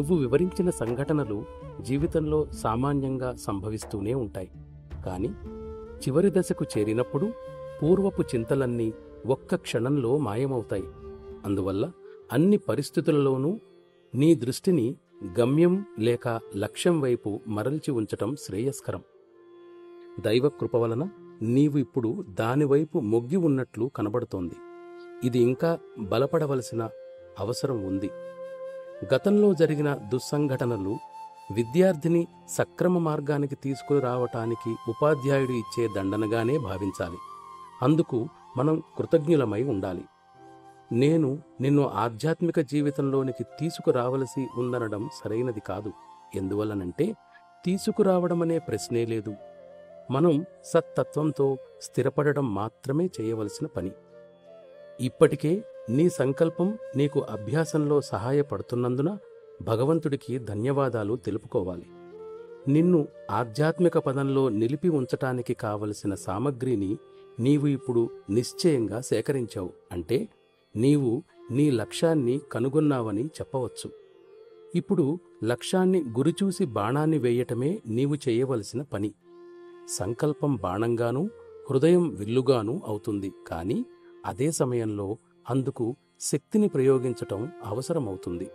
నువ్వు వివరించిన సంఘటనలు జీవితంలో సామాన్యంగా సంభవిస్తూనే ఉంటాయి. కాని చివరి దశకు చేరినప్పుడు పూర్వపు చింతలన్నీ ఒక్క క్షణంలో మాయమవుతాయి. అందువల్ల అన్ని పరిస్థితులలోనూ నీ దృష్టిని గమ్యం లేక లక్ష్యం వైపు మరల్చి ఉంచటం శ్రేయస్కరం. దైవకృప వలన నీవు ఇప్పుడు దానివైపు మొగ్గి ఉన్నట్లు కనబడుతోంది. ఇది ఇంకా బలపడవలసిన అవసరం ఉంది. గతంలో జరిగిన దుస్సంఘటనలు విద్యార్థిని సక్రమ మార్గానికి తీసుకురావటానికి ఉపాధ్యాయుడు ఇచ్చే దండనగానే భావించాలి. అందుకు మనం కృతజ్ఞులమై ఉండాలి. నేను నిన్ను ఆధ్యాత్మిక జీవితంలోనికి తీసుకురావలసి ఉందనడం సరైనది కాదు. ఎందువల్లనంటే తీసుకురావడమనే ప్రశ్నే లేదు. మనం సత్తత్వంతో స్థిరపడడం మాత్రమే చేయవలసిన పని. ఇప్పటికే నీ సంకల్పం నీకు అభ్యాసంలో సహాయపడుతున్నందున భగవంతుడికి ధన్యవాదాలు తెలుపుకోవాలి. నిన్ను ఆధ్యాత్మిక పదంలో నిలిపి ఉంచటానికి కావలసిన సామగ్రిని నీవు ఇప్పుడు నిశ్చయంగా సేకరించావు. అంటే నీవు నీ లక్ష్యాన్ని కనుగొన్నావని చెప్పవచ్చు. ఇప్పుడు లక్ష్యాన్ని గురిచూసి బాణాన్ని వేయటమే నీవు చేయవలసిన పని. సంకల్పం బాణంగానూ హృదయం విల్లుగానూ అవుతుంది. కాని అదే సమయంలో అందుకు శక్తిని ప్రయోగించటం అవసరమవుతుంది.